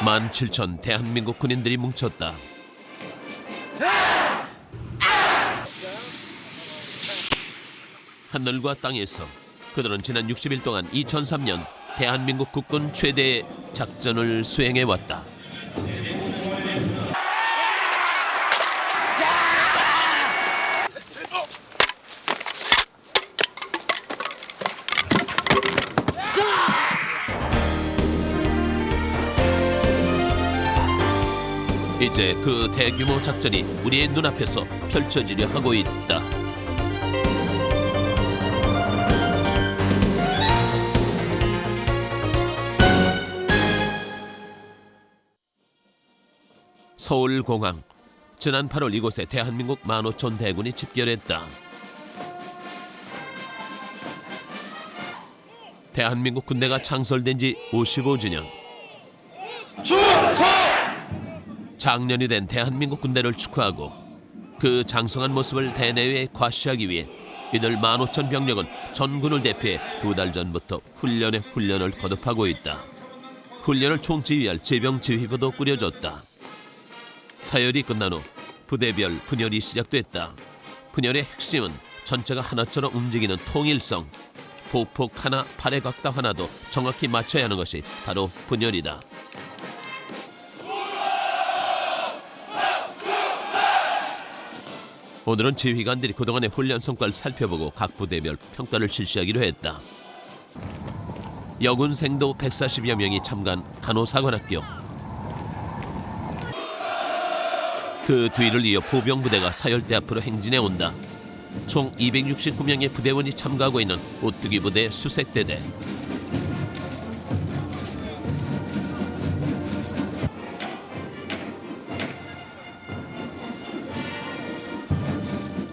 17,000 대한민국 군인들이 뭉쳤다. 하늘과 땅에서 그들은 지난 60일 동안 2003년 대한민국 국군 최대의 작전을 수행해왔다. 이제 그 대규모 작전이 우리의 눈앞에서 펼쳐지려 하고 있다. 서울공항. 지난 8월 이곳에 대한민국 15,000 대군이 집결했다. 대한민국 군대가 창설된 지 55주년. 작년이 된 대한민국 군대를 축하하고 그 장성한 모습을 대내외에 과시하기 위해 이들 15,000 병력은 전군을 대표해 2달 전부터 훈련을 거듭하고 있다. 훈련을 총지휘할 제병지휘부도 꾸려졌다. 사열이 끝난 후 부대별 분열이 시작됐다. 분열의 핵심은 전체가 하나처럼 움직이는 통일성. 보폭 하나, 팔의 각각 하나도 정확히 맞춰야 하는 것이 바로 분열이다. 오늘은 지휘관들이 그동안의 훈련 성과를 살펴보고 각 부대별 평가를 실시하기로 했다. 여군생도 140여 명이 참가한 간호사관학교. 그 뒤를 이어 보병부대가 사열대 앞으로 행진해 온다. 총 269명의 부대원이 참가하고 있는 오뚜기 부대 수색대대.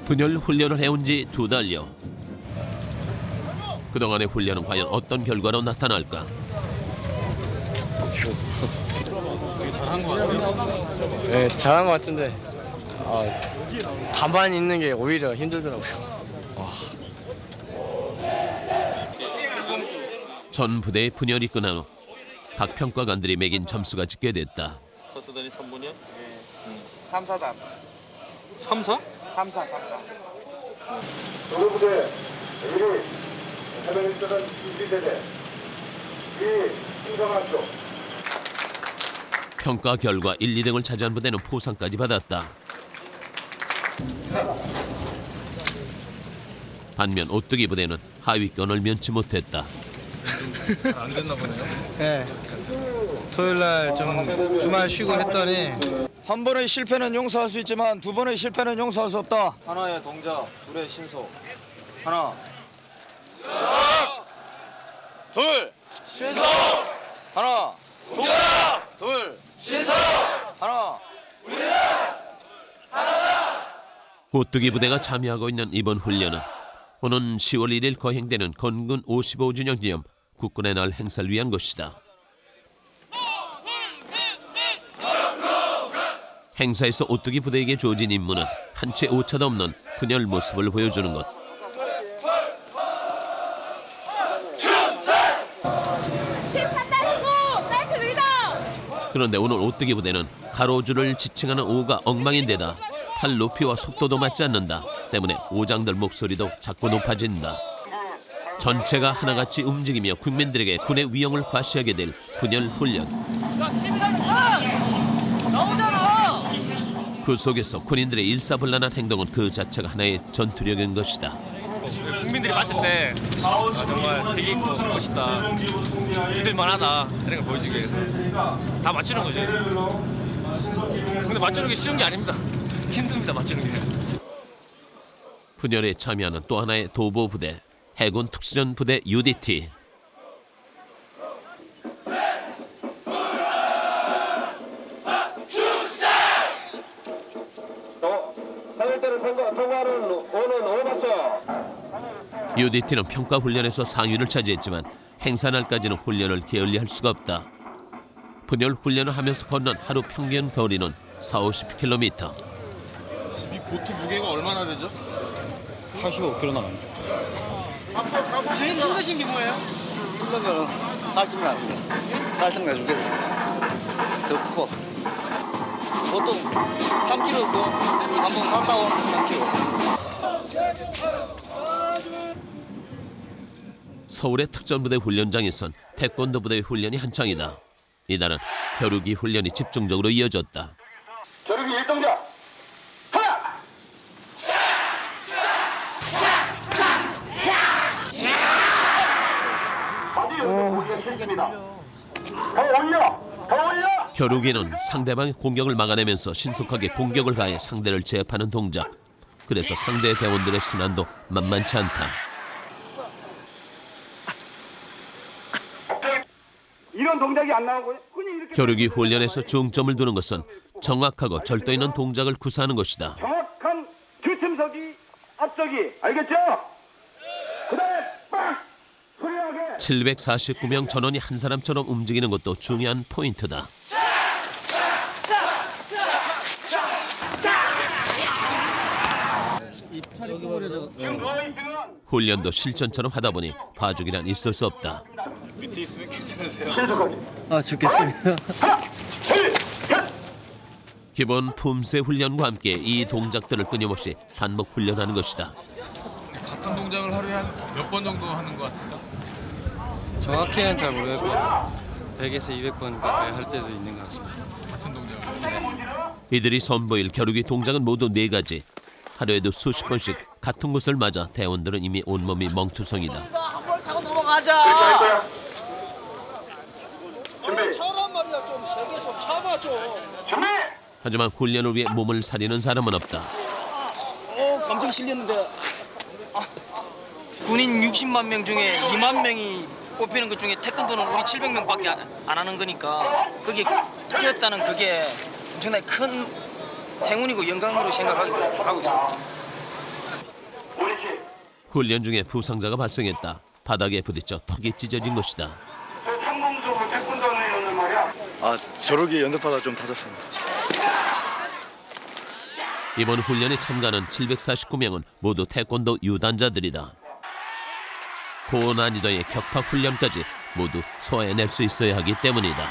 분열 훈련을 해온 지 2달여. 그동안의 훈련은 과연 어떤 결과로 나타날까? 되게 잘한 것 같아요. 네, 잘한 것 같은데 가만히 있는 게 오히려 힘들더라고요. 전 부대의 분열이 끝난 후 각 평가관들이 매긴 점수가 집계됐다. 커스더니 3분이요? 3, 4단. 3, 4? 3, 4, 3, 4. 조교부대 1위 해병대는 유지대대 2위 신성학교. 평가 결과 1, 2등을 차지한 부대는 포상까지 받았다. 반면 오뚜기 부대는 하위권을 면치 못했다. 안 됐나 보네요. 네. 토요일 날 좀 주말 쉬고 했더니 한 번의 실패는 용서할 수 있지만 두 번의 실패는 용서할 수 없다. 하나의 동작, 둘의 신소. 하나. 둘. 신소. 하나. 동작. 둘. 신소. 하나. 오뚜기 부대가 참여하고 있는 이번 훈련은 오는 10월 1일 거행되는 건군 55주년 기념 국군의 날 행사를 위한 것이다. 행사에서 오뚜기 부대에게 주어진 임무는 한 채 오차도 없는 분열 모습을 보여주는 것. 그런데 오늘 오뚜기 부대는 가로줄을 지칭하는 오가 엉망인데다 팔 높이와 속도도 맞지 않는다. 때문에 오장들 목소리도 자꾸 높아진다. 전체가 하나같이 움직이며 국민들에게 군의 위용을 과시하게 될 분열 훈련. 그 속에서 군인들의 일사불란한 행동은 그 자체가 하나의 전투력인 것이다. 국민들이 봤을 때 정말 되게 있고 멋있다, 믿을만하다 이런 걸 보여주기 위해서 다 맞추는 거지. 근데 맞추는 게 쉬운 게 아닙니다. 힘듭니다, 맞추는 게. 분열에 참여하는 또 하나의 도보 부대, 해군 특수전 부대 UDT. UDT는 평가 훈련에서 상위를 차지했지만 행사 날까지는 훈련을 게을리할 수가 없다. 분열 훈련을 하면서 건넌 하루 평균 거리는 40-50km. 이 보트 무게가 얼마나 되죠? 85kg 나갑니다. 제일 힘드신 게 뭐예요? 힘든 거는 갈증 납니다. 갈증 내 죽겠습니다. 더 커. 보통 3kg 한번 갔다 오면 3kg. 서울의 특전부대 훈련장에선 태권도 부대 훈련이 한창이다. 이날은 겨루기 훈련이 집중적으로 이어졌다. 겨루기 1동작 하나 바디 연속 우리가 실습니다. 더 올려 겨루기는 상대방의 공격을 막아내면서 신속하게 공격을 가해 상대를 제압하는 동작. 그래서 상대 대원들의 순환도 만만치 않다. 이런 동작이 안 나오고요. 흔히 이렇게 겨루기 훈련에서 중점을 두는 것은 정확하고 절도 있는 동작을 구사하는 것이다. 정확한 뒤침서기 앞서기 알겠죠? 그다음에 빵 소리나게 749명 전원이 한 사람처럼 움직이는 것도 중요한 포인트다. 지금 누워있으면 훈련도 실전처럼 하다 보니 봐주기란 있을 수 없다. 신속하게 아 죽겠습니다. 기본 품새 훈련과 함께 이 동작들을 끊임없이 반복 훈련하는 것이다. 같은 동작을 하루에 한 몇 번 정도 하는 것 같습니다. 정확히는 잘 모르겠고 100에서 200번 가까이 할 때도 있는 것 같습니다. 같은 동작을. 이들이 선보일 겨루기 동작은 모두 4가지. 하루에도 수십 번씩 같은 곳을 맞아 대원들은 이미 온몸이 멍투성이다. 한번 타고 넘어가자. 차란 말이야 좀 세게 좀 참아 좀. 준비 하지만 훈련을 위해 몸을 사리는 사람은 없다. 감정 실렸는데. 군인 60만 명 중에 2만 명이 뽑히는 것 중에 태권도는 우리 700명밖에 안 하는 거니까 그게 뛰었다는 그게 엄청나게 큰 행운이고 영광으로 생각하고 있습니다. 훈련 중에 부상자가 발생했다. 바닥에 부딪혀 턱이 찢어진 것이다. 저 상공적으로 태권도는 말이야. 아 겨루기 연습하다 좀 다쳤습니다. 이번 훈련에 참가하는 749명은 모두 태권도 유단자들이다. 고난이도의 격파 훈련까지 모두 소화해낼 수 있어야 하기 때문이다.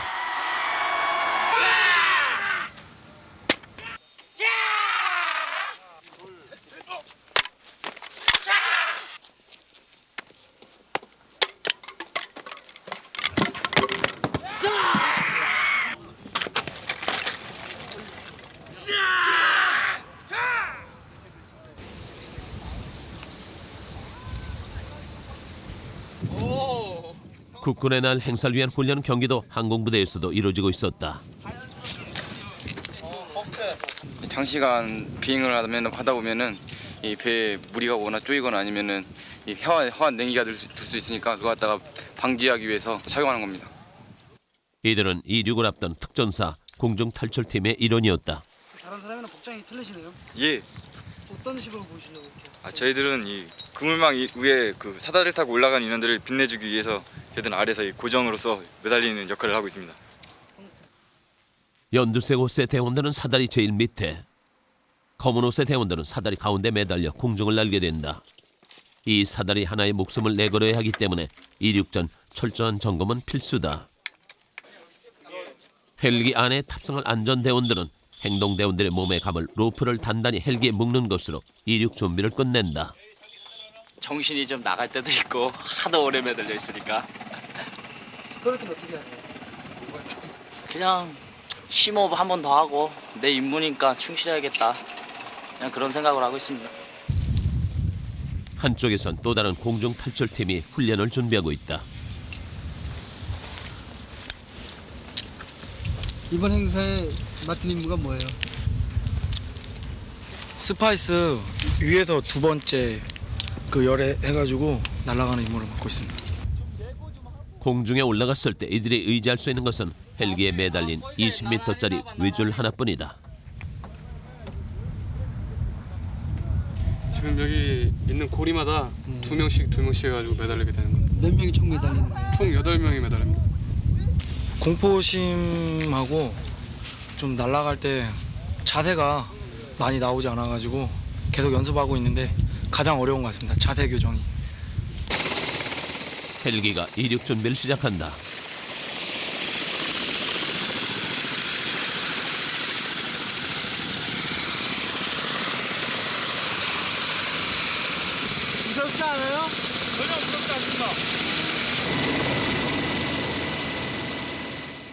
국군의 날 행사를 위한 훈련 경기도 항공부대에서도 이루어지고 있었다. 장시간 비행을 하다 보면은 이 배에 무리가 오거나 쪼이거나 아니면은 이 화한 냉기가 들 수 있으니까 그거 갖다가 방지하기 위해서 착용하는 겁니다. 이들은 이륙을 앞둔 특전사 공중탈출팀의 일원이었다. 다른 사람이랑 복장이 틀리시네요. 예. 어떤 식으로 보시려고 이렇게? 저희들은 이 그물망 위에 그 사다리를 타고 올라가는 인원들을 빛내주기 위해서 저희들은 아래서 이 고정으로서 매달리는 역할을 하고 있습니다. 연두색 옷의 대원들은 사다리 제일 밑에, 검은 옷의 대원들은 사다리 가운데 매달려 공중을 날게 된다. 이 사다리 하나에 목숨을 내걸어야 하기 때문에 이륙 전 철저한 점검은 필수다. 헬기 안에 탑승할 안전대원들은 행동대원들의 몸에 감을 로프를 단단히 헬기에 묶는 것으로 이륙 준비를 끝낸다. 정신이 좀 나갈 때도 있고 하도 오래 매달려 있으니까 그럴 땐 어떻게 하세요? 그냥 심호흡 한 번 더 하고 내 임무니까 충실해야겠다. 그냥 그런 생각을 하고 있습니다. 한쪽에선 또 다른 공중탈출팀이 훈련을 준비하고 있다. 이번 행사에 맡은 임무가 뭐예요? 스파이스 위에서 두 번째 그 열에 해가지고 날아가는 임무를 맡고 있습니다. 공중에 올라갔을 때 이들이 의지할 수 있는 것은 헬기에 매달린 20m짜리 외줄 하나뿐이다. 지금 여기 있는 고리마다 두 명씩 해가지고 매달리게 되는 겁니다. 몇 명이 총 매달리는 거예요? 총 8명이 매달립니다. 공포심하고 좀 날아갈 때 자세가 많이 나오지 않아가지고 계속 연습하고 있는데 가장 어려운 것 같습니다. 자세 교정이. 헬기가 이륙 준비를 시작한다.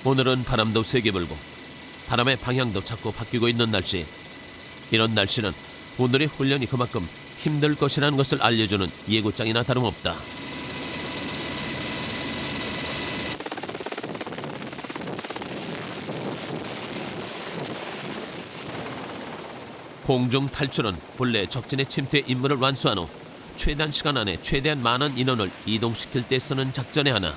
오늘은 바람도 세게 불고 바람의 방향도 자꾸 바뀌고 있는 날씨. 이런 날씨는 오늘의 훈련이 그만큼 힘들 것이라는 것을 알려주는 예고장이나 다름없다. 공중 탈출은 본래 적진의 침투의 임무를 완수한 후 최단 시간 안에 최대한 많은 인원을 이동시킬 때 쓰는 작전의 하나.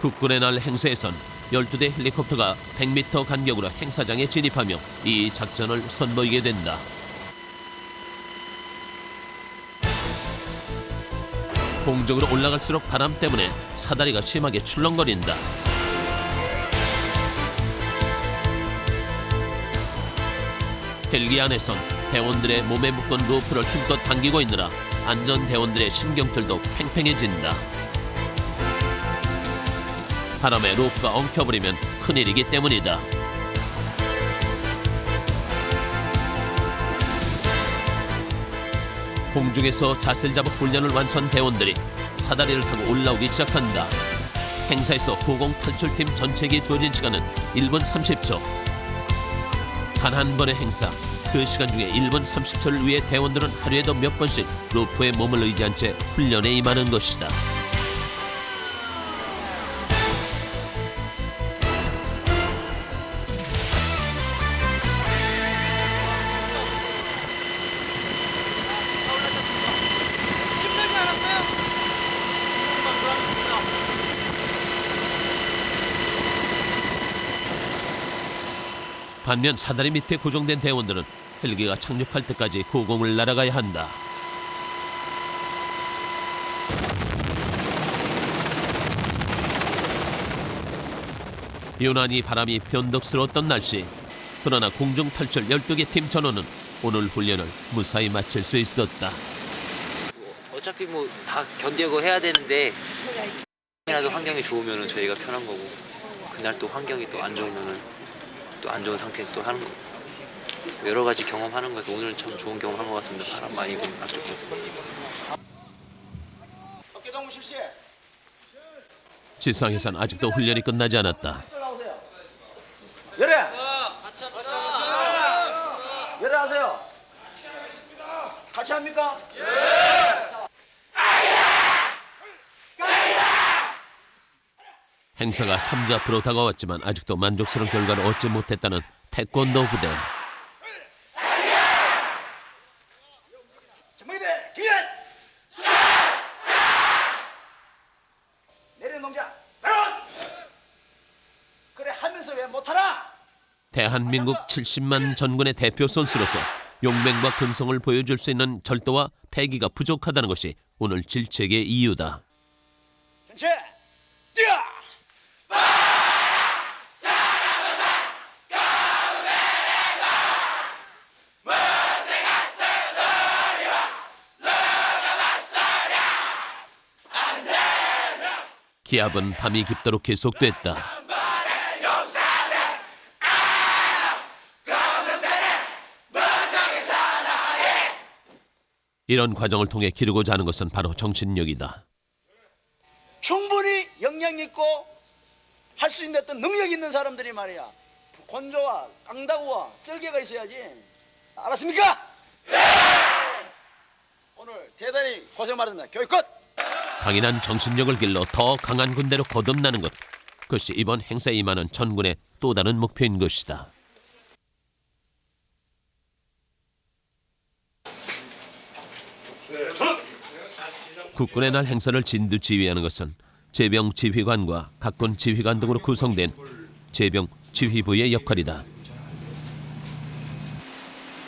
국군의 날 행사에선 12대 헬리콥터가 100m 간격으로 행사장에 진입하며 이 작전을 선보이게 된다. 공중으로 올라갈수록 바람 때문에 사다리가 심하게 출렁거린다. 헬기 안에선 대원들의 몸에 묶은 로프를 힘껏 당기고 있느라 안전대원들의 신경틀도 팽팽해진다. 바람에 로프가 엉켜버리면 큰일이기 때문이다. 공중에서 자세를 잡아 훈련을 완수한 대원들이 사다리를 타고 올라오기 시작한다. 행사에서 고공 탈출팀 전체에게 주어진 시간은 1분 30초. 단 한 번의 행사, 그 시간 중에 1분 30초를 위해 대원들은 하루에도 몇 번씩 로프에 몸을 의지한 채 훈련에 임하는 것이다. 반면 사다리 밑에 고정된 대원들은 헬기가 착륙할 때까지 고공을 날아가야 한다. 유난히 바람이 변덕스러웠던 날씨. 그러나 공중 탈출 12개 팀 전원은 오늘 훈련을 무사히 마칠 수 있었다. 어차피 뭐 다 견디고 해야 되는데 라도 환경이 좋으면 저희가 편한 거고 그날 또 환경이 또 안 좋으면은 또 안 좋은 상태에서 또 하는 거고 여러 가지 경험하는 거에서 오늘은 참 좋은 경험한 것 같습니다. 바람 많이 부는 날 좋고. 어깨동무 실시. 지상에선 아직도 훈련이 끝나지 않았다. 열애. 열애 하세요. 같이 합니까? 행사가 3주 앞으로 다가왔지만 아직도 만족스러운 결과를 얻지 못했다는 태권도 부대. 내려 농장. 그래 하면서 왜 못하나? 대한민국 70만 전군의 대표 선수로서 용맹과 근성을 보여줄 수 있는 절도와 패기가 부족하다는 것이 오늘 질책의 이유다. 전체 뛰어. 기합은 밤이 깊도록 계속됐다. 이런 과정을 통해 기르고자 하는 것은 바로 정신력이다. 충분히 역량 있고 할 수 있는 어떤 능력 있는 사람들이 말이야. 건조와 깡다구와 쓸개가 있어야지. 알았습니까? 오늘 대단히 고생 많았습니다. 교육 끝. 강인한 정신력을 길러 더 강한 군대로 거듭나는 것. 그것이 이번 행사에 임하는 전군의 또 다른 목표인 것이다. 국군의 날 행사를 진두지휘하는 것은 제병 지휘관과 각군 지휘관 등으로 구성된 제병 지휘부의 역할이다.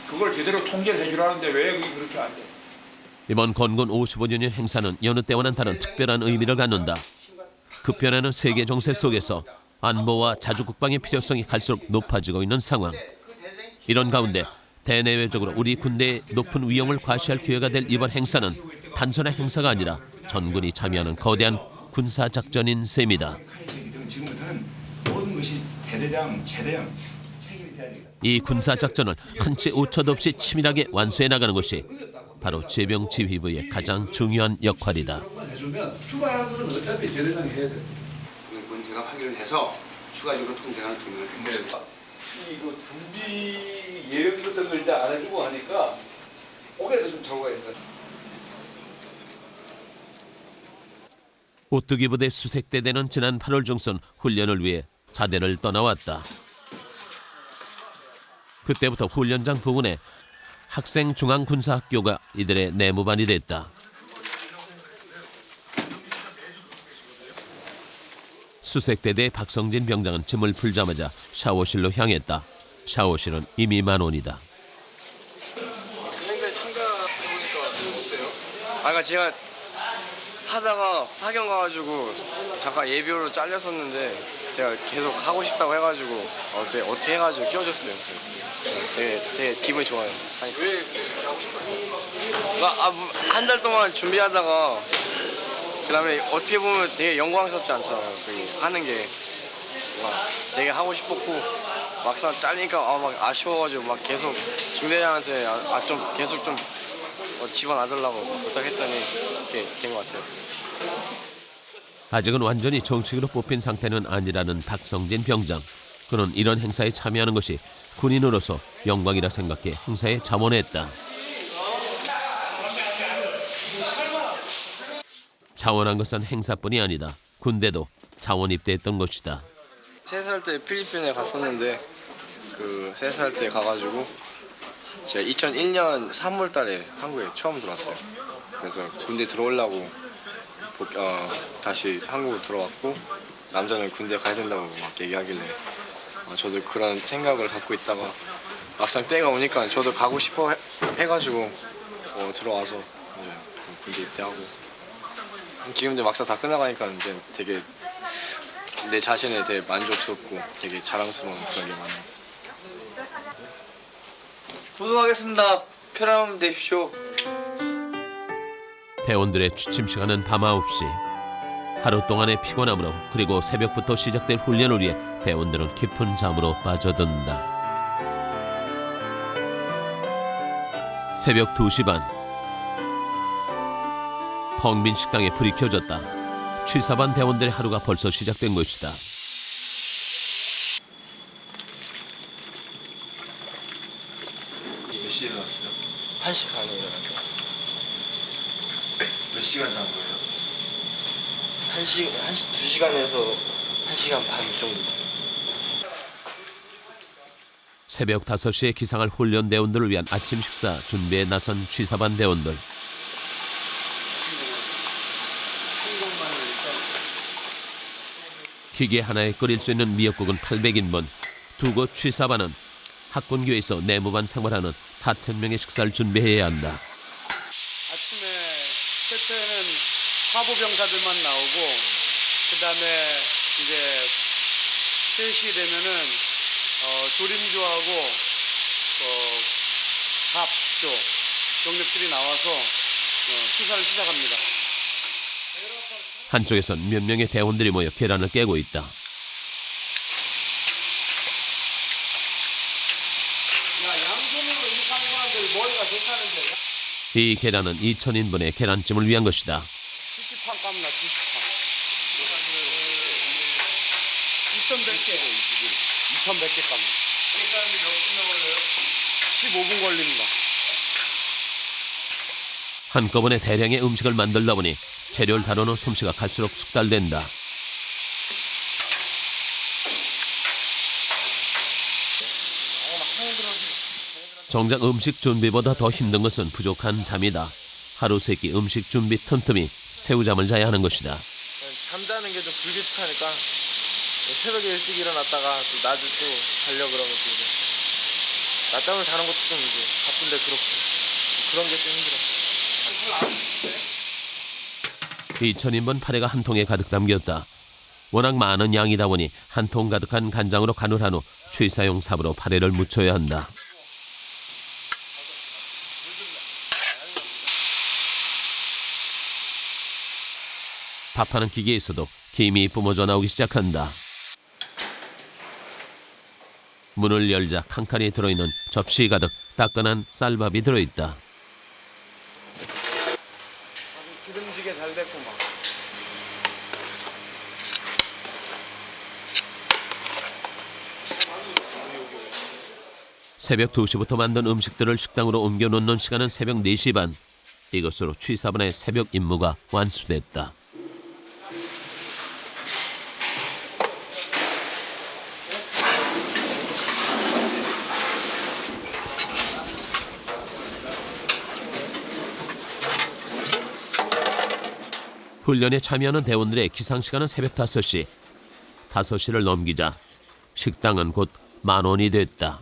그걸 제대로 통제를 해주라는데 왜 그렇게 안 돼? 이번 건군 55주년 행사는 여느 때와는 다른 특별한 의미를 갖는다. 급변하는 세계 정세 속에서 안보와 자주국방의 필요성이 갈수록 높아지고 있는 상황. 이런 가운데 대내외적으로 우리 군대의 높은 위험을 과시할 기회가 될 이번 행사는 단순한 행사가 아니라 전군이 참여하는 거대한 군사작전인 셈이다. 지금부터는 모든 것이 대대장 최대형 책임이 돼야 되겠다. 이 군사 작전을 한치 오차도 없이 치밀하게 완수해 나가는 것이 바로 제병 지휘부의 가장 중요한 역할이다. 해주면 추가하는 것은 어차피 제대장이 해야 돼. 그건 제가 확인을 해서 추가적으로 통제하는 2명을 했습니다. 이거 준비 예령 같은 걸 이제 안 해주고 하니까 옥에서 좀 적어야 된다. 오뚜기 부대 수색대대는 지난 8월 중순 훈련을 위해 자대를 떠나왔다. 그때부터 훈련장 부근에 학생중앙군사학교가 이들의 내무반이 됐다. 수색대대 박성진 병장은 짐을 풀자마자 샤워실로 향했다. 샤워실은 이미 만원이다. 행사에 참가해보니까 어때요? 아까 제가 하다가 파견 가가지고 잠깐 예비로로 잘렸었는데 제가 계속 하고 싶다고 해가지고 어떻게 해가지고 끼워줬어요. 되게 기분이 좋아요. 왜 하고 싶었어요? 한 달 동안 준비하다가 그다음에 어떻게 보면 되게 영광스럽지 않잖아요. 하는 게 되게 하고 싶었고 막상 잘리니까 막 아쉬워가지고 막 계속 중대장한테 좀 계속 좀 집어넣으려고 부탁했더니 이렇게 된 것 같아요. 아직은 완전히 정식으로 뽑힌 상태는 아니라는 박성진 병장. 그는 이런 행사에 참여하는 것이 군인으로서 영광이라 생각해 행사에 자원했다. 자원한 것은 행사뿐이 아니다. 군대도 자원 입대했던 것이다. 3살 때 필리핀에 갔었는데 3살 때 가가지고 제가 2001년 3월 달에 한국에 처음 들어왔어요. 그래서 군대 들어오려고 다시 한국으로 들어왔고 남자는 군대 가야 된다고 막 얘기하길래 저도 그런 생각을 갖고 있다가 막상 때가 오니까 저도 가고 싶어 해가지고 들어와서 이제 군대 입대하고 지금도 막상 다 끝나가니까 이제 되게 내 자신에 되게 만족스럽고 되게 자랑스러운 그런 게 많아요. 도도하겠습니다. 편안하면 되십시오. 대원들의 취침 시간은 밤 9시. 하루 동안의 피곤함으로 그리고 새벽부터 시작될 훈련을 위해 대원들은 깊은 잠으로 빠져든다. 새벽 2시 반. 텅 빈 식당에 불이 켜졌다. 취사반 대원들의 하루가 벌써 시작된 것이다. 몇 시에 일어났어요? 1시 반에 일어났죠. 몇 시간 잔 거예요? 2시간에서 1시간 반 정도. 새벽 5시에 기상할 훈련 대원들을 위한 아침 식사 준비에 나선 취사반 대원들. 기계 하나에 끓일 수 있는 미역국은 800인분. 두 곳 취사반은 학군교에서 내무반 생활하는 4,000명의 식사를 준비해야 한다. 아침에 최초에는 화보병사들만 나오고 그다음에 이제 3시 되면은 조림조하고 밥조 병력들이 나와서 취사를 시작합니다. 한쪽에선 몇 명의 대원들이 모여 계란을 깨고 있다. 양손으로 이렇게 하는 사람들 머리가 좋다는데. 이 계란은 2,000인분의 계란찜을 위한 것이다. 70판 깝니다. 70판. 2,100개. 2,100개 깝니다. 몇 분 걸려요? 15분 걸립니다. 한꺼번에 대량의 음식을 만들다 보니 재료를 다루는 솜씨가 갈수록 숙달된다. 정작 음식 준비보다 더 힘든 것은 부족한 잠이다. 하루 세끼 음식 준비 틈틈이 새우잠을 자야 하는 것이다. 잠자는 게 좀 불규칙하니까 새벽에 일찍 일어났다가 또 낮에 또 자려고 그러면 또 이제 낮잠을 자는 것도 좀 이제 바쁜데 그렇고 그런 게 좀 힘들어. 2,000인분 파래가 한 통에 가득 담겼다. 워낙 많은 양이다 보니 한 통 가득한 간장으로 간을 한 후 취사용 삽으로 파래를 묻혀야 한다. 밥하는 기계에서도 김이 뿜어져 나오기 시작한다. 문을 열자 칸칸이 들어있는 접시 가득 따끈한 쌀밥이 들어있다. 기름지게 잘 됐구만. 새벽 2시부터 만든 음식들을 식당으로 옮겨놓는 시간은 새벽 4시 반. 이것으로 취사반의 새벽 임무가 완수됐다. 훈련에 참여하는 대원들의 기상시간은 새벽 5시. 5시를 넘기자 식당은 곧 10,000원이 됐다.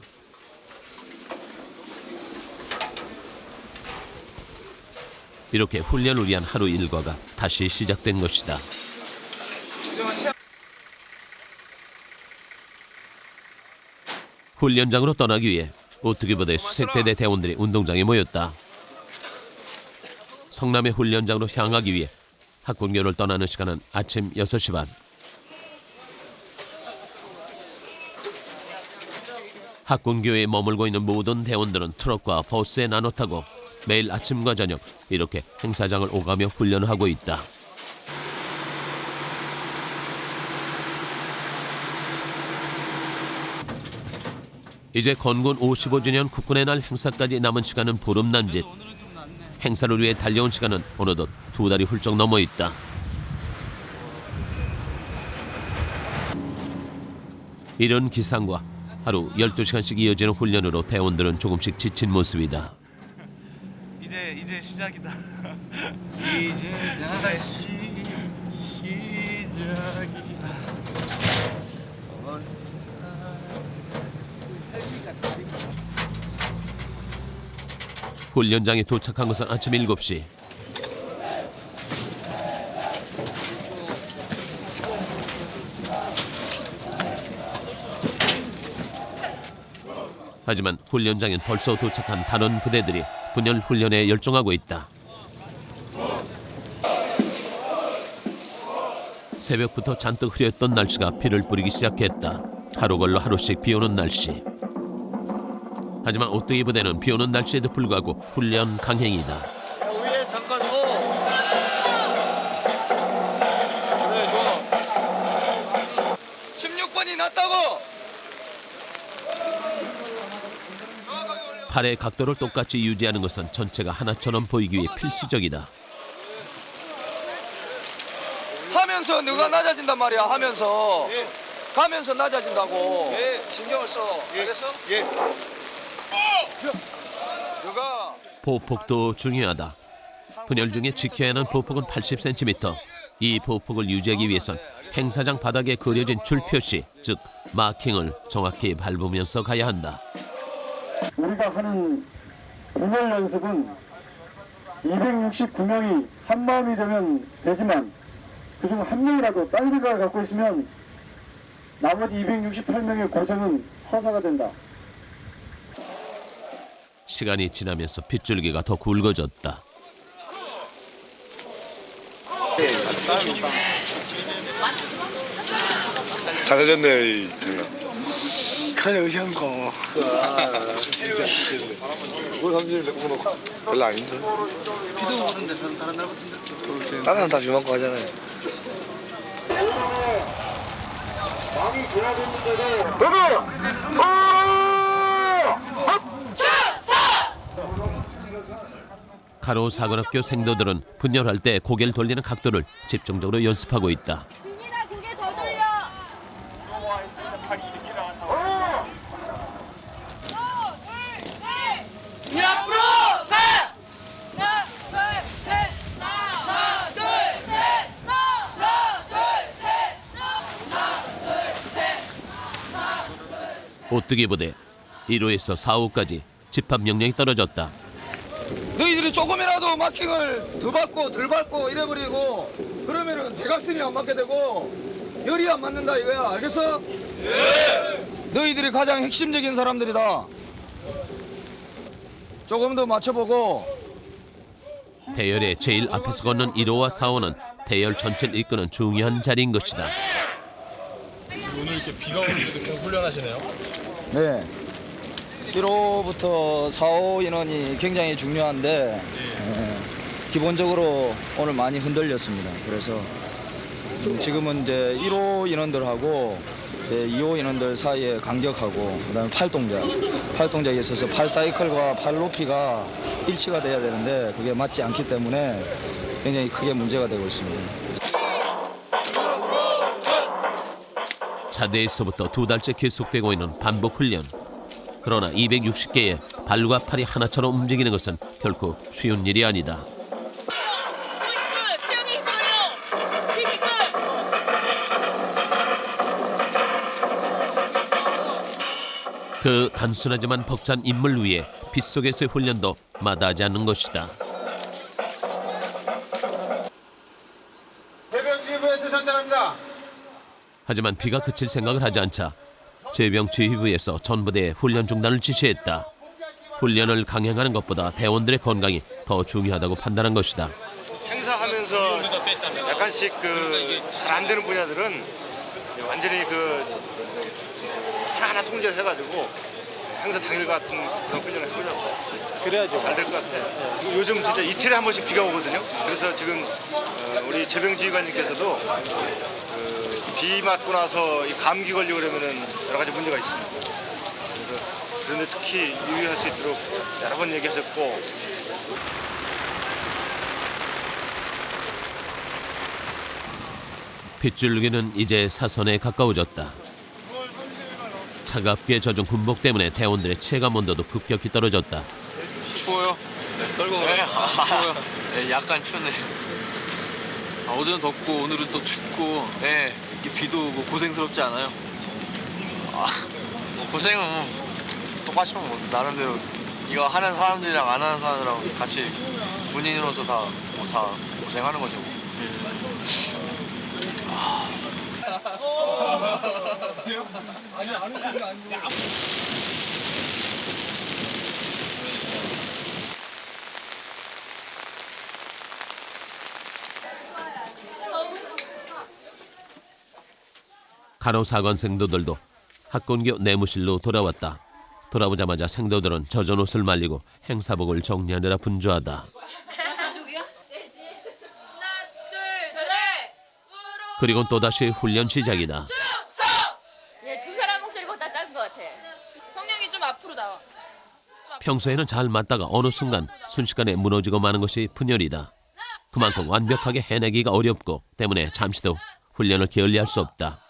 이렇게 훈련을 위한 하루 일과가 다시 시작된 것이다. 훈련장으로 떠나기 위해 오뚜기부대 수색대대 대원들이 운동장에 모였다. 성남의 훈련장으로 향하기 위해 학군교를 떠나는 시간은 아침 6시 반. 학군교에 머물고 있는 모든 대원들은 트럭과 버스에 나눠 타고 매일 아침과 저녁 이렇게 행사장을 오가며 훈련을 하고 있다. 이제 건군 55주년 국군의 날 행사까지 남은 시간은 보름남짓. 행사를 위해 달려온 시간은 어느덧 2달이 훌쩍 넘어 있다. 이런 기상과 하루 12시간씩 이어지는 훈련으로 대원들은 조금씩 지친 모습이다. 이제 시작이다. 이제 다시 시작이다. 훈련장에 도착한 것은 아침 7시. 하지만 훈련장엔 벌써 도착한 다른 부대들이 분열 훈련에 열중하고 있다. 새벽부터 잔뜩 흐렸던 날씨가 비를 뿌리기 시작했다. 하루 걸러 하루씩 비오는 날씨. 하지만 오뚜기 부대는 비오는 날씨에도 불구하고 훈련 강행이다. 위에 잠깐 서. 그래 좋아. 16번이 났다고. 팔의 각도를 똑같이 유지하는 것은 전체가 하나처럼 보이기 위해 필수적이다. 하면서 너가 낮아진단 말이야. 하면서 가면서 낮아진다고. 신경을 써. 알겠어? 너가 보폭도 중요하다. 분열 중에 지켜야 하는 보폭은 80cm. 이 보폭을 유지하기 위해선 행사장 바닥에 그려진 줄 표시, 즉 마킹을 정확히 밟으면서 가야 한다. 우리가 하는 분열 연습은 269명이 한 마음이 되면 되지만 그중 한 명이라도 딴 생각을 갖고 있으면 나머지 268명의 고생은 허사가 된다. 시간이 지나면서 빗줄기가 더 굵어졌다. 다 젖었네요, 이 장난. 그래 의시한 거. 뭘 삼진을 내고 놓고 별로 아닌데. 비도 오는데 다른 날 같은데. 다른 사람 다 비맞고 하잖아요. 왕이 돌아섰는데도 가로사관학교 생도들은 분열할 때 고개를 돌리는 각도를 집중적으로 연습하고 있다. 준이나 고개 더 돌려. 앞으로 가. 하나, 둘, 셋. 하나, 둘, 셋. 하나, 둘, 셋. 하나, 둘, 셋. 오뚜기 부대 1호에서 4호까지 집합 명령이 떨어졌다. 너희들이 조금이라도 마킹을 더 밟고 덜 밟고 이래버리고 그러면은 대각선이 안 맞게 되고 열이 안 맞는다 이거야. 알겠어? 네. 너희들이 가장 핵심적인 사람들이다. 조금 더 맞춰보고. 대열의 제일 앞에서 걷는 1호와 4호는 대열 전체를 이끄는 중요한 자리인 것이다. 오늘 이렇게 비가 오는데도 계속 훈련하시네요? 네. 1호부터 4호 인원이 굉장히 중요한데 기본적으로 오늘 많이 흔들렸습니다. 그래서 지금은 이제 1호 인원들하고 2호 인원들 사이에 간격하고 그다음에 팔동작에 있어서 팔 사이클과 팔 높이가 일치가 돼야 되는데 그게 맞지 않기 때문에 굉장히 크게 문제가 되고 있습니다. 차대에서부터 2달째 계속되고 있는 반복 훈련. 그러나 260개의 발과 팔이 하나처럼 움직이는 것은 결코 쉬운 일이 아니다. 그 단순하지만 벅찬 임무를 위해 빗속에서의 훈련도 마다하지 않는 것이다. 해병지휘부에서 전달합니다. 하지만 비가 그칠 생각을 하지 않자 제병지휘부에서 전부대에 훈련 중단을 지시했다. 훈련을 강행하는 것보다 대원들의 건강이 더 중요하다고 판단한 것이다. 행사하면서 약간씩 잘 안 되는 분야들은 완전히 하나하나 통제를 해가지고 행사 당일 같은 그런 훈련을 해보자고. 그래야죠. 잘 될 것 같아요. 요즘 진짜 이틀에 한 번씩 비가 오거든요. 그래서 지금 우리 제병지휘관님께서도 비 맞고 나서 감기 걸리고 그러면은 여러 가지 문제가 있습니다. 그런데 특히 유의할 수 있도록 여러 번 얘기하셨고. 빗줄기는 이제 사선에 가까워졌다. 차갑게 젖은 군복 때문에 대원들의 체감 온도도 급격히 떨어졌다. 추워요? 네, 떨고 그래요? 추워요? 네, 약간 춥네. 어제는 덥고 오늘은 또 춥고 네. 비도 오고 고생스럽지 않아요? 뭐 고생은 똑같이 나름대로 이거 하는 사람들이랑 안 하는 사람들이랑 같이 군인으로서 다 고생하는 거죠. 간호사관 생도들도 학군교 내무실로 돌아왔다. 돌아오자마자 생도들은 젖은 옷을 말리고 행사복을 정리하느라 분주하다. 그리고 또다시 훈련 시작이다. 얘 두 사람 목소리가 다 작은 것 같아. 성령이 좀 앞으로 나와. 평소에는 잘 맞다가 어느 순간 순식간에 무너지고 마는 것이 분열이다. 그만큼 완벽하게 해내기가 어렵고 때문에 잠시도 훈련을 게을리할 수 없다.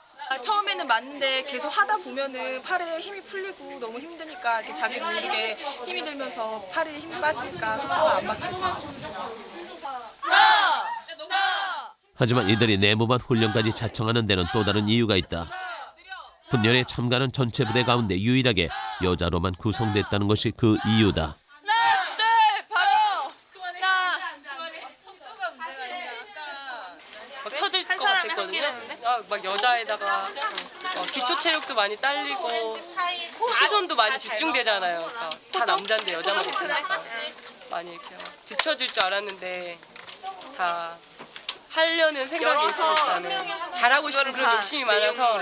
처음에는 맞는데 계속 하다 보면은 팔에 힘이 풀리고 너무 힘드니까 이렇게 자기 모르게 힘이 들면서 팔에 힘이 빠지니까 속도가 안 맞게. 하지만 이들이 내무반 훈련까지 자청하는 데는 또 다른 이유가 있다. 훈련에 참가하는 전체 부대 가운데 유일하게 여자로만 구성됐다는 것이 그 이유다. 막 처질 것 같았거든요. 막 여자에다가 기초 체력도 많이 딸리고 시선도 많이 집중되잖아요. 그러니까 다 남자인데 여자만 있으니까 많이 이렇게 뒤처질 줄 알았는데 다 하려는 생각이 있으니까는 잘하고 싶은 그런 욕심이 많아서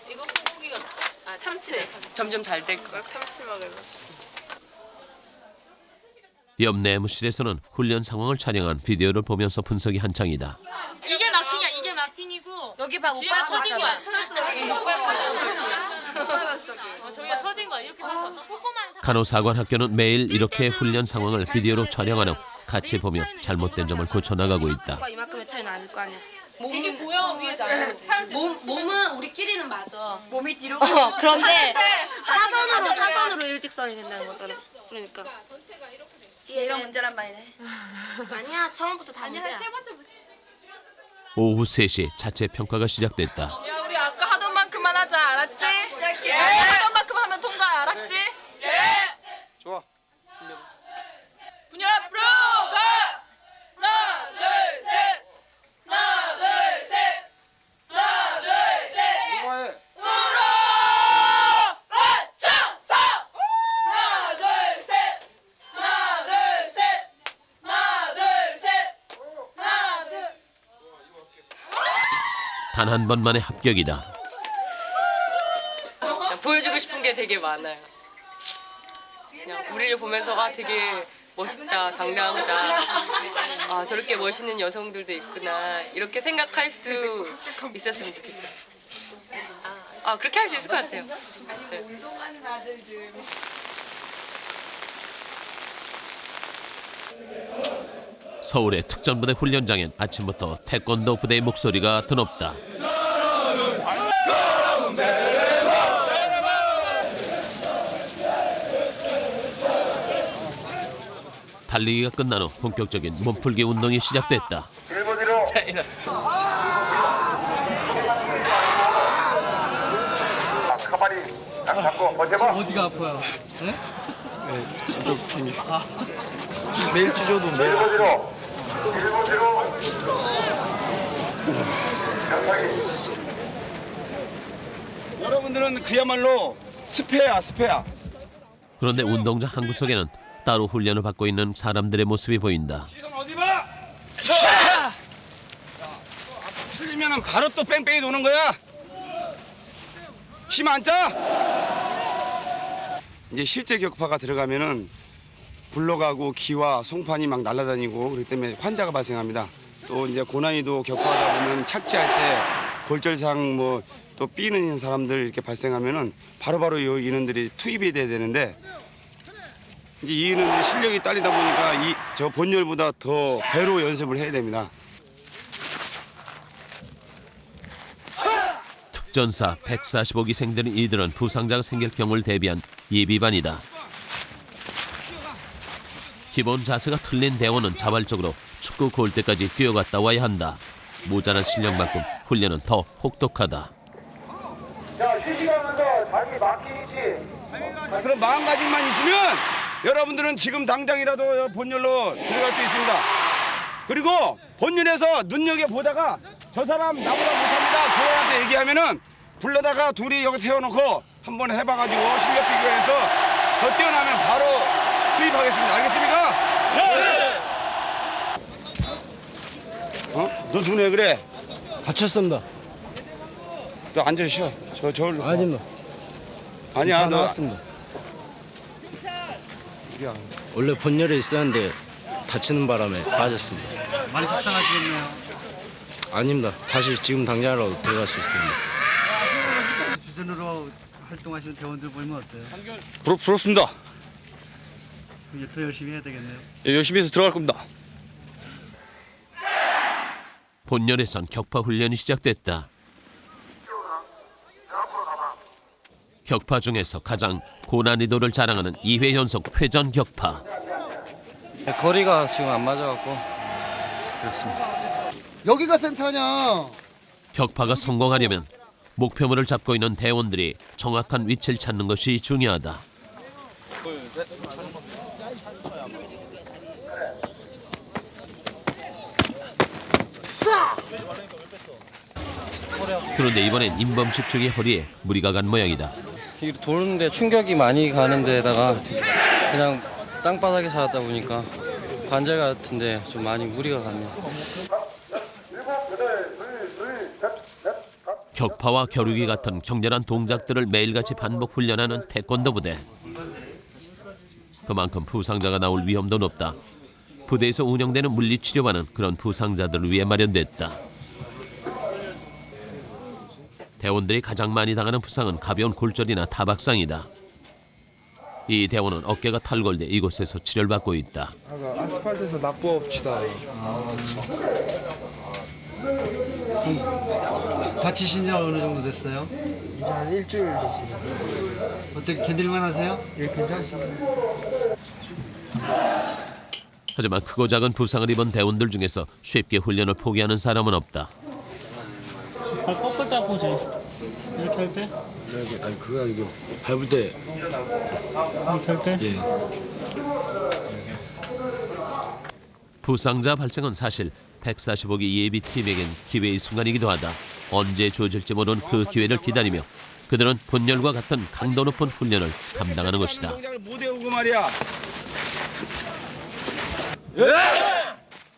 이거 소고기가 참치네. 점점 잘 될 것 같아요. 참치 먹을래. 옆 내무실에서는 훈련 상황을 촬영한 비디오를 보면서 분석이 한창이다. 이게 막히냐? 이게 막히고 여기 봐. 오빠 처진 거야. 저기가 처진 거야. 이렇게 서서. 간호사관 학교는 매일 이렇게 훈련 상황을 비디오로 촬영하는 같이 보며 잘못된 점을 고쳐나가고 있다. 이만큼의 차이 나는 거 아니야. 되게 보여 위에서 몸은 우리끼리는 맞아. 몸이 뒤로 그런데 사선으로 일직선이 된다는 거잖아. 그러니까. 얘가 문제란 말이네. 아니야. 처음부터 다 문제야. 오후 3시 자체 평가가 시작됐다. 야 우리 아까 하던 만큼만 하자. 알았지? 하던 만큼 하면 통과. 알았지? 좋아. 분열 앞으로 가. 하나 둘 셋. 하나 둘 셋. 하나 둘 셋. 뭐해? 우로 맞춰서. 하나 둘 셋. 하나 둘 셋. 하나 둘 셋. 하나 둘. 단 한 번만의 합격이다. 보여주고 싶은 게 되게 많아요. 그냥 우리를 보면서가 되게 멋있다, 당당하다. 아, 저렇게 멋있는 여성들도 있구나. 이렇게 생각할 수 있었으면 좋겠어요. 아, 그렇게 할 수 있을 것 같아요. 네. 운동하는 아들들. 서울의 특전부대 훈련장엔 아침부터 태권도 부대의 목소리가 드높다. 달리기가 끝난 후 본격적인 몸풀기 운동이 시작됐다. 지금 어디가 아파요? 네? 매일 찢어도 매일. 여러분들은 그야말로 스페야. 그런데 운동장 한 구석에는 따로 훈련을 받고 있는 사람들의 모습이 보인다. 시선 어디 봐? 틀리면은 바로 또 뺑뺑이 도는 거야. 힘 안 짜? 이제 실제 격파가 들어가면은 굴러가고 기와 송판이 막 날아다니고 그렇기 때문에 환자가 발생합니다. 또 이제 고난이도 격파하다 보면 착지할 때 골절상 뭐 또 삐는 사람들 이렇게 발생하면은 바로바로 이 인원들이 투입이 돼야 되는데 이제 이 인원들이 실력이 딸리다 보니까 저 본열보다 더 배로 연습을 해야 됩니다. 특전사 145기생들인 이들은 부상자가 생길 경우를 대비한 예비반이다. 기본 자세가 틀린 대원은 자발적으로 축구 골대까지 뛰어갔다 와야 한다. 모자란 실력만큼 훈련은 더 혹독하다. 자, 휴식하면서 자기 막히지. 자, 그럼 마음가짐만 있으면 여러분들은 지금 당장이라도 본열로 들어갈 수 있습니다. 그리고 본열에서 눈여겨보다가 저 사람 나보다 못합니다. 그 애한테 얘기하면은 불러다가 둘이 여기 세워놓고 한번 해봐가지고 실력 비교해서 더 뛰어나면 바로 투입하겠습니다. 알겠습니까? 네! 어? 너 눈에 그래? 다쳤습니다. 너 앉아 쉬어. 저기로. 아닙니다. 아니야, 너. 나왔습니다. 원래 본열에 있었는데 다치는 바람에 빠졌습니다. 많이 속상하시겠네요. 아닙니다. 다시 지금 당장이라도 들어갈 수 있습니다. 주전으로 활동하시는 대원들 보면 어때요? 부럽습니다. 이제 더 열심히 해야 되겠네요. 예, 열심히 해서 들어갈 겁니다. 본열에선 격파 훈련이 시작됐다. 격파 중에서 가장 고난이도를 자랑하는 2회 연속 회전 격파. 거리가 지금 안 맞아갖고 그렇습니다. 여기가 센터냐? 격파가 성공하려면 목표물을 잡고 있는 대원들이 정확한 위치를 찾는 것이 중요하다. 그런데 이번엔 임범식 중의 허리에 무리가 간 모양이다. 도는데 충격이 많이 가는 데다가 그냥 땅바닥에 살았다 보니까 관절 같은데 좀 많이 무리가 갑니다. 격파와 겨루기 같은 격렬한 동작들을 매일같이 반복 훈련하는 태권도 부대. 그만큼 부상자가 나올 위험도 높다. 부대에서 운영되는 물리치료반은 그런 부상자들을 위해 마련됐다. 대원들이 가장 많이 당하는 부상은 가벼운 골절이나 타박상이다. 이 대원은 어깨가 탈골돼 이곳에서 치료를 받고 있다. 아스팔트에서 납부 옵시다. 다치신 지 어느 정도 됐어요? 이제 한 일주일 됐어요. 어떻게 견딜만 하세요? 예, 괜찮습니다. 하지만 크고 작은 부상을 입은 대원들 중에서 쉽게 훈련을 포기하는 사람은 없다. 발 꺾을 때 아프지? 이렇게 할 때? 아니 그거 아니고 밟을 때. 이렇게 할 때? 예. 부상자 발생은 사실 145기 예비팀에겐 기회의 순간이기도 하다. 언제 주어질지 모르는 그 기회를 기다리며 그들은 본열과 같은 강도 높은 훈련을 감당하는 것이다. 못 외우고 말이야.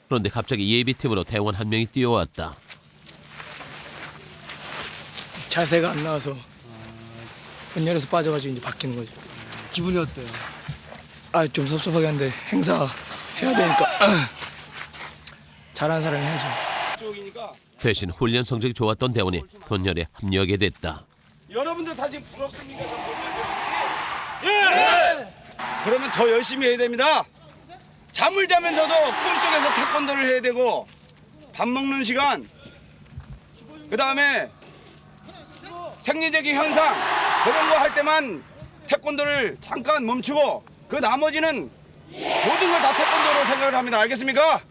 그런데 갑자기 예비팀으로 대원 한 명이 뛰어왔다. 자세가 안 나와서 헌혈에서 빠져가지고 이제 바뀌는 거죠. 기분이 어때요? 아, 좀 섭섭하긴 한데 행사 해야 되니까 잘하는 사람이 해야죠. 대신 훈련 성적이 좋았던 대원이 헌혈에 합류하게 됐다. 여러분들 다 지금 부럽습니까? 예! 그러면 더 열심히 해야 됩니다. 잠을 자면서도 꿈속에서 태권도를 해야 되고 밥 먹는 시간, 그 다음에 생리적인 현상 그런 거 할 때만 태권도를 잠깐 멈추고 그 나머지는 모든 걸 다 태권도로 생각을 합니다. 알겠습니까?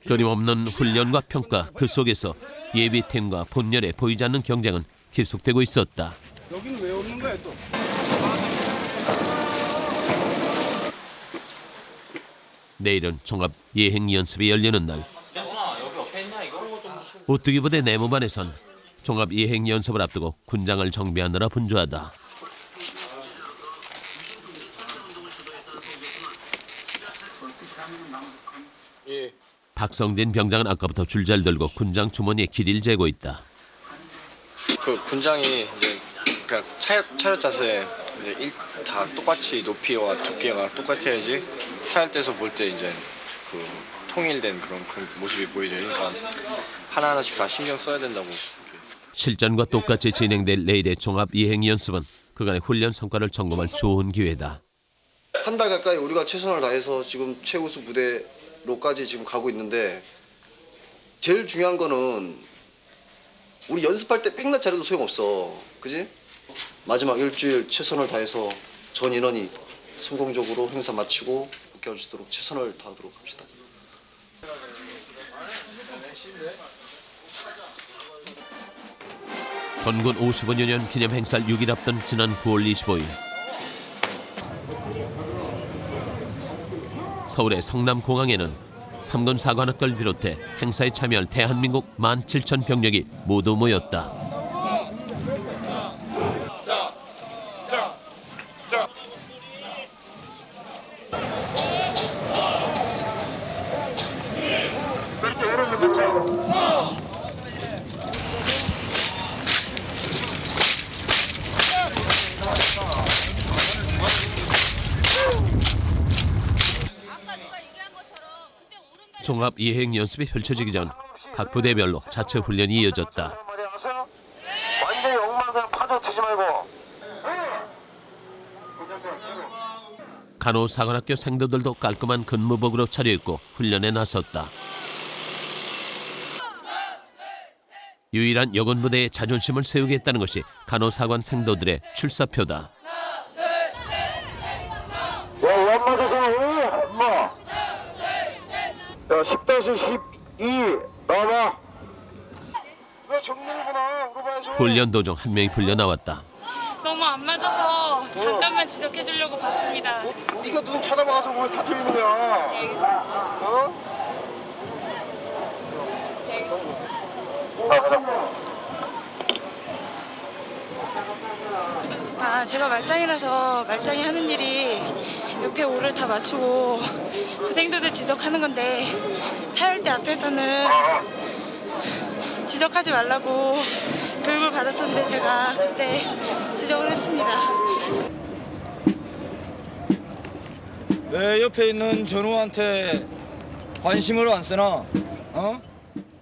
끊임없는 훈련과 평가 그 속에서 예비팀과 본열에 보이지 않는 경쟁은 계속되고 있었다. 여기는 왜 없는 거야 또? 내일은 종합 예행 연습이 열리는 날. 오뚜기 부대 내무반에선 종합 예행 연습을 앞두고 군장을 정비하느라 분주하다. 박성진 병장은 아까부터 줄잘 들고 군장 주머니에 길이를 재고 있다. 그 군장이 이제 그냥 차렷 자세 이제 다 똑같이 높이와 두께가 똑같아야지 사열 때서 볼 때 이제 그 통일된 그런 모습이 보이죠. 그러니까 하나하나씩 다 신경 써야 된다고. 실전과 똑같이 진행될 내일의 종합 예행 연습은 그간의 훈련 성과를 점검할 좋은 기회다. 한 달 가까이 우리가 최선을 다해서 지금 최우수 무대로까지 지금 가고 있는데 제일 중요한 거는 우리 연습할 때 백날 잘해도 소용없어. 그지? 마지막 일주일 최선을 다해서 전 인원이 성공적으로 행사 마치고 복귀할 수 있도록 최선을 다하도록 합시다. 건군 55주년 기념 행사를 6일 앞둔 지난 9월 25일 서울의 성남공항에는 3군 사관학교를 비롯해 행사에 참여할 대한민국 17,000 병력이 모두 모였다. 종합 예행 연습이 펼쳐지기 전 각 부대별로 자체 훈련이 이어졌다. 완전히 엉망을 파도치지 말고. 간호사관학교 생도들도 깔끔한 근무복으로 차려입고 훈련에 나섰다. 유일한 여군 부대의 자존심을 세우겠다는 것이 간호사관 생도들의 출사표다. 야, 엄마 주세요. 엄마. 야, 10-12 나와. 왜 정밀구나 물어봐야죠. 훈련 도중 한 명이 불려 나왔다. 너무 안 맞아서 잠깐만 지적해 주려고 봤습니다. 네가 눈 쳐다봐서 뭘 다 틀리는 거야. 어? 아, 제가 말짱이라서 말짱이 하는 일이 옆에 오를 다 맞추고 그 생도들 지적하는 건데 사열대 앞에서는 지적하지 말라고 교육을 받았었는데 제가 그때 지적을 했습니다. 왜 옆에 있는 전우한테 관심을 안 쓰나? 어?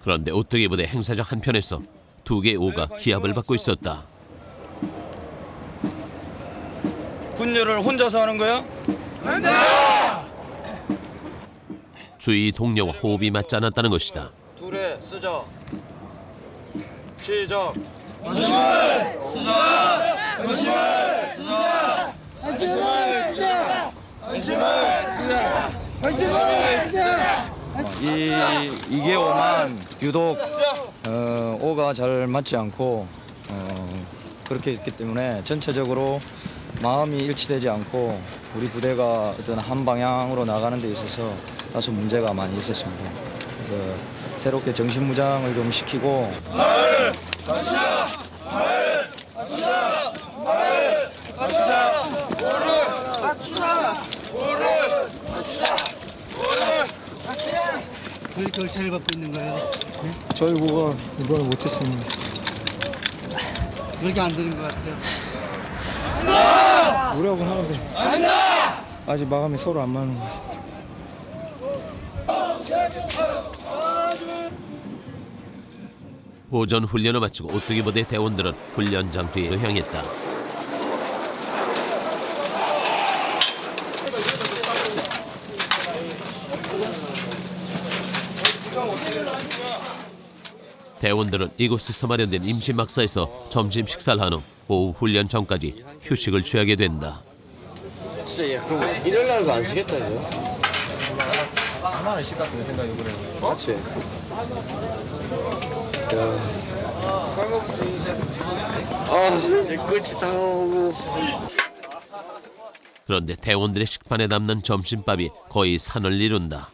그런데 오뚜기 부대 행사장 한편에서 2개의 오가 기합을 받고 있었다. 군녀를 혼자서 하는 거야? 주위 동료와 호흡이 맞지 않았다는 것이다. 둘에 쓰자. 시작. 이게 오만 유독 오가 잘 맞지 않고 그렇게 했기 때문에 전체적으로 마음이 일치되지 않고 우리 부대가 어떤 한 방향으로 나가는 데 있어서 다소 문제가 많이 있었습니다. 그래서 새롭게 정신무장을 좀 시키고 왜 이렇게 얼차를 받고 있는 거예요? 저희 부가 이번에 못했습니다. 왜 이렇게 안 되는 것 같아요? 노력은 하는데 아직 마감이 서로 안 맞는 것 같습니다. 오전 훈련을 마치고 오뚜기 부대 대원들은 훈련장 뒤로 향했다. 대원들은 이곳에서 마련된 임시막사에서 점심 식사를 한 후 오후 훈련 전까지 휴식을 취하게 된다. 진짜 얘 그럼 일요일 날도 안 쉬겠다 이거. 하나는 쉴 같은 생각이 그래요. 맞지? 내 끝이 다가오고. 그런데 대원들의 식판에 남는 점심밥이 거의 산을 이룬다.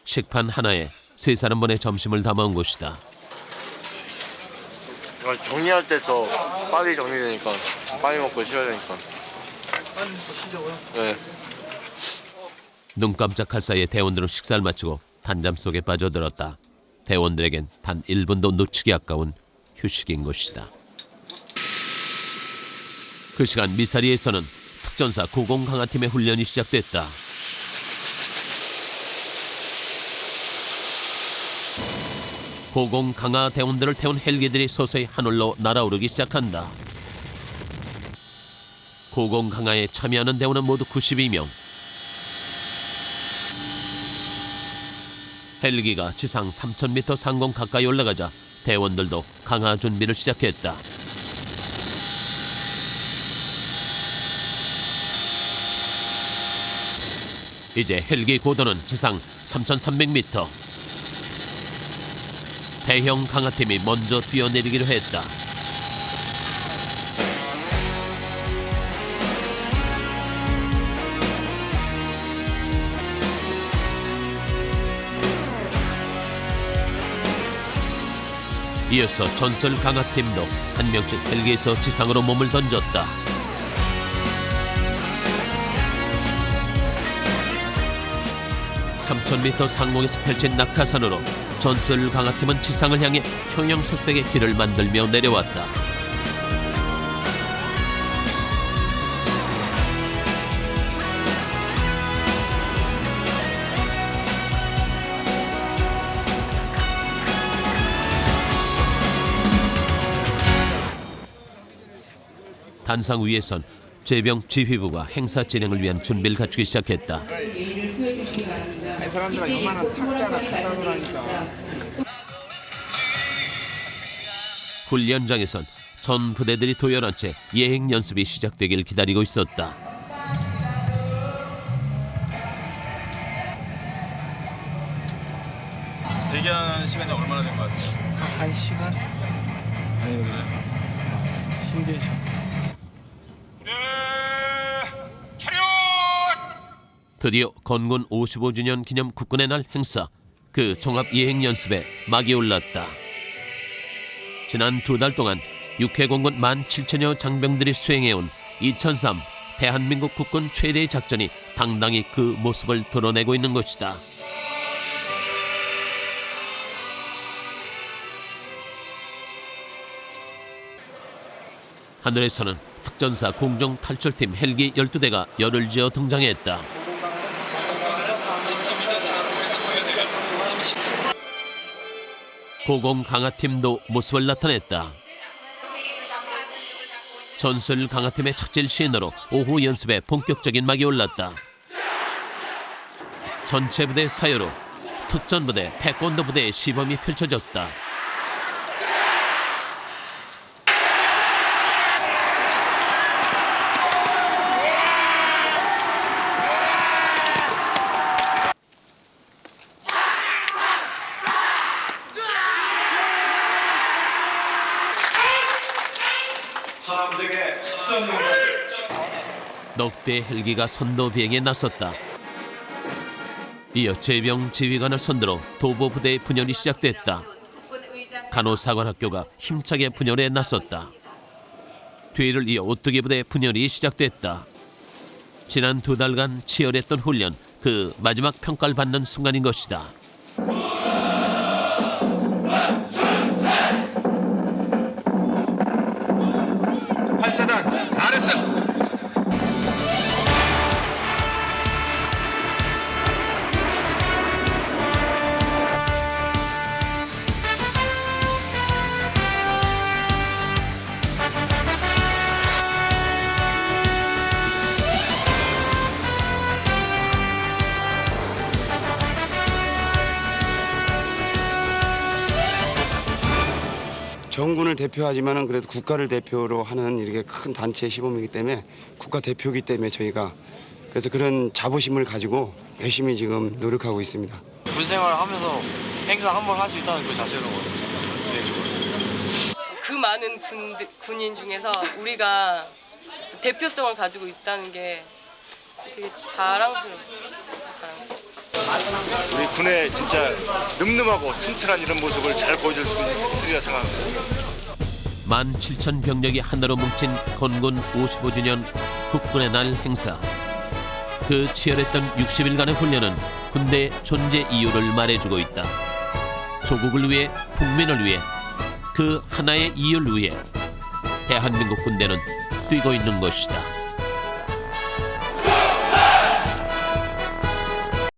식판 하나에 3사람분의 점심을 담아온 곳이다. 정리할 때 더 빨리 정리되니까 빨리 먹고 쉬어야 되니까. 빨리 먹고 쉬자고요? 네. 눈 깜짝할 사이에 대원들은 식사를 마치고 단잠 속에 빠져들었다. 대원들에겐 단 1분도 놓치기 아까운 휴식인 것이다. 그 시간 미사리에서는 특전사 고공강화팀의 훈련이 시작됐다. 고공강화 대원들을 태운 헬기들이 서서히 하늘로 날아오르기 시작한다. 고공강화에 참여하는 대원은 모두 92명. 헬기가 지상 3,000m 상공 가까이 올라가자 대원들도 강화 준비를 시작했다. 이제 헬기 고도는 지상 3,300m. 대형 강화팀이 먼저 뛰어내리기로 했다. 이어서 전설 강화팀도 한 명씩 헬기에서 지상으로 몸을 던졌다. (3,000m) 상공에서 펼친 낙하산으로 전설 강화팀은 지상을 향해 형형색색의 길을 만들며 내려왔다. 단상 위에선 제병 지휘부가 행사 진행을 위한 준비를 갖추기 시작했다. 이 사람들은 이만한 탁자나 갖다 놓으라니까. 훈련장에선 전 부대들이 도열한 채 예행 연습이 시작되길 기다리고 있었다. 대기하는 시간이 얼마나 된 것 같아요? 1시간? 아니 힘들죠. 드디어 건군 55주년 기념 국군의 날 행사, 그 종합 예행 연습에 막이 올랐다. 지난 2달 동안 육해공군 17,000여 장병들이 수행해온 2003 대한민국 국군 최대의 작전이 당당히 그 모습을 드러내고 있는 것이다. 하늘에서는 특전사 공정 탈출팀 헬기 12대가 열을 지어 등장했다. 고공 강화팀도 모습을 나타냈다. 전술 강화팀의 착질 시인으로 오후 연습에 본격적인 막이 올랐다. 전체 부대 사요로 특전부대, 태권도 부대의 시범이 펼쳐졌다. 넉 대의 헬기가 선도 비행에 나섰다. 이어 제병 지휘관을 선두로 도보 부대의 분열이 시작됐다. 간호사관학교가 힘차게 분열에 나섰다. 뒤를 이어 오뚜기 부대 분열이 시작됐다. 지난 2달간 치열했던 훈련, 그 마지막 평가를 받는 순간인 것이다. 8사단 잘했어. 정군을 대표하지만은 그래도 국가를 대표로 하는 이렇게 큰 단체 시범이기 때문에 국가 대표이기 때문에 저희가 그래서 그런 자부심을 가지고 열심히 지금 노력하고 있습니다. 군 생활을 하면서 행사 한 번 할 수 있다는 그 자체로 되게 좋아요. 그 많은 군인 중에서 우리가 대표성을 가지고 있다는 게 되게 자랑스러워요. 우리 군의 진짜 늠름하고 튼튼한 이런 모습을 잘 보여줄 수 있으리라 생각합니다. 17,000병력이 하나로 뭉친 건군 55주년 국군의 날 행사. 그 치열했던 60일간의 훈련은 군대의 존재 이유를 말해주고 있다. 조국을 위해, 국민을 위해, 그 하나의 이유를 위해 대한민국 군대는 뛰고 있는 것이다.